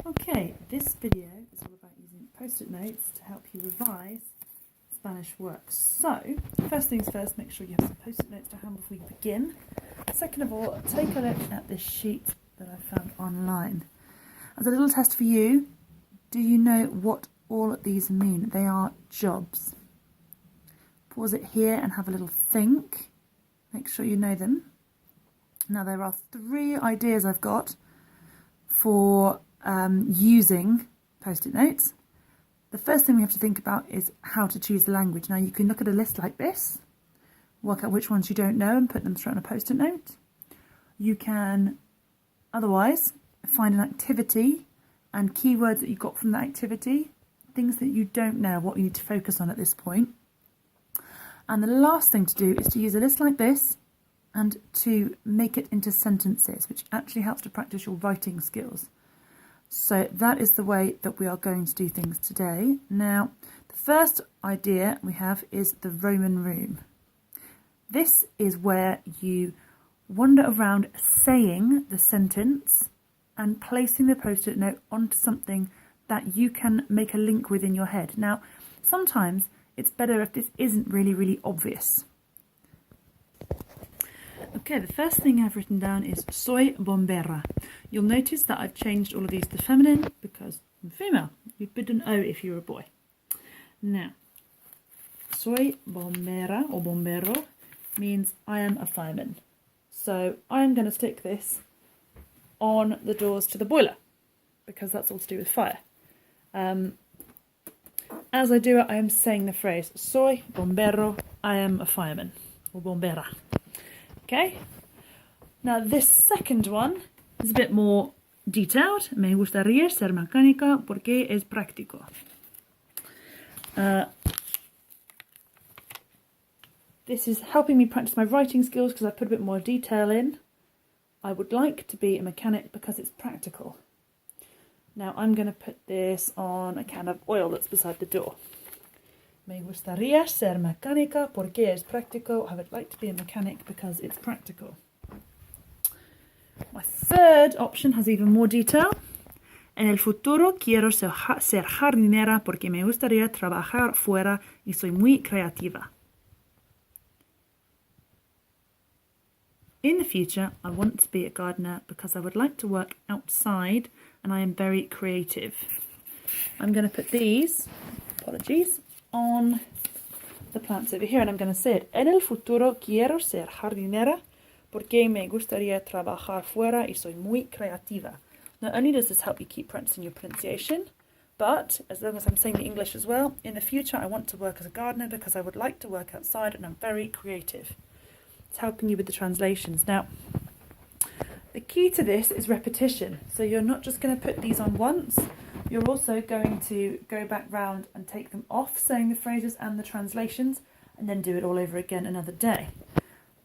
Okay, this video is all about using post-it notes to help you revise Spanish works. So, first things first, make sure you have some post-it notes to hand before you begin. Second of all, take a look at this sheet that I found online. As a little test for you, do you know what all of these mean? They are jobs. Pause it here and have a little think. Make sure you know them. Now there are 3 ideas I've got for using post-it notes. The first thing we have to think about is how to choose the language. Now you can look at a list like this, work out which ones you don't know and put them straight on a post-it note. You can otherwise find an activity and keywords that you got from that activity, things that you don't know, what you need to focus on at this point. And the last thing to do is to use a list like this and to make it into sentences, which actually helps to practice your writing skills. So that is the way that we are going to do things today. Now, the first idea we have is the Roman room. This is where you wander around saying the sentence and placing the post-it note onto something that you can make a link with in your head. Now, sometimes it's better if this isn't really obvious. Okay, the first thing I've written down is soy bombera. You'll notice that I've changed all of these to feminine because I'm female. You'd put an O if you were a boy. Now, soy bombera or bombero means I am a fireman. So I am going to stick this on the doors to the boiler because that's all to do with fire. As I do it, I am saying the phrase soy bombero, I am a fireman, or bombera. Okay, now this second one is a bit more detailed. Me gustaría ser mecánica porque es práctico. This is helping me practice my writing skills because I put a bit more detail in. I would like to be a mechanic because it's practical. Now I'm going to put this on a can of oil that's beside the door. Me gustaría ser mecánica porque es práctico. I would like to be a mechanic because it's practical. My third option has even more detail. En el futuro quiero ser jardinera porque me gustaría trabajar fuera y soy muy creativa. In the future, I want to be a gardener because I would like to work outside and I am very creative. I'm going to put these, apologies, on the plants over here and I'm going to say it. En el futuro quiero ser jardinera porque me gustaría trabajar fuera y soy muy creativa. Not only does this help you keep practicing your pronunciation, but as long as I'm saying the English as well, in the future I want to work as a gardener because I would like to work outside and I'm very creative. It's helping you with the translations. Now, the key to this is repetition. So you're not just going to put these on once, you're also going to go back round and take them off, saying the phrases and the translations, and then do it all over again another day.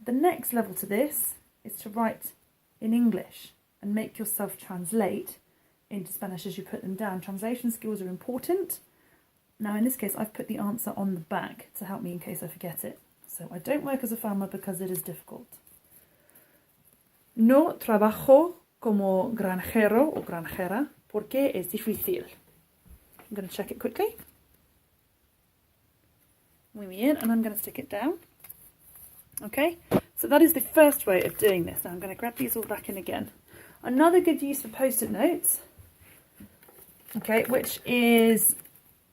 The next level to this is to write in English and make yourself translate into Spanish as you put them down. Translation skills are important. Now in this case I've put the answer on the back to help me in case I forget it. So I don't work as a farmer because it is difficult. No trabajo como granjero o granjera porque es difícil. I'm going to check it quickly. Muy bien, and I'm going to stick it down. Okay, so that is the first way of doing this. Now I'm going to grab these all back in again. Another good use for post-it notes, okay, which is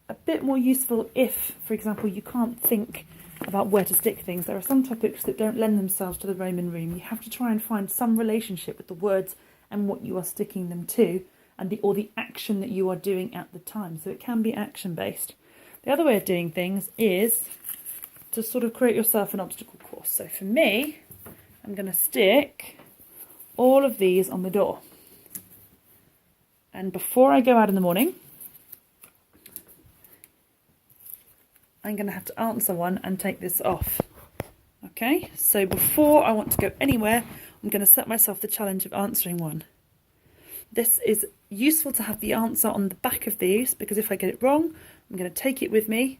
a bit more useful if, for example, you can't think about where to stick things. There are some topics that don't lend themselves to the Roman room. You have to try and find some relationship with the words and what you are sticking them to, and the action that you are doing at the time. So it can be action based. The other way of doing things is to sort of create yourself an obstacle course. So for me, I'm going to stick all of these on the door. And before I go out in the morning, I'm going to have to answer one and take this off. Okay, so before I want to go anywhere, I'm going to set myself the challenge of answering one. This is useful to have the answer on the back of these because if I get it wrong, I'm going to take it with me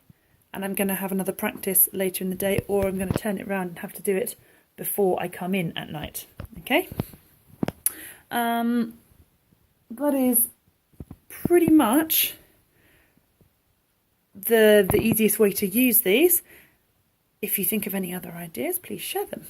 and I'm going to have another practice later in the day, or I'm going to turn it around and have to do it before I come in at night. Okay? That is pretty much the easiest way to use these. If you think of any other ideas, please share them.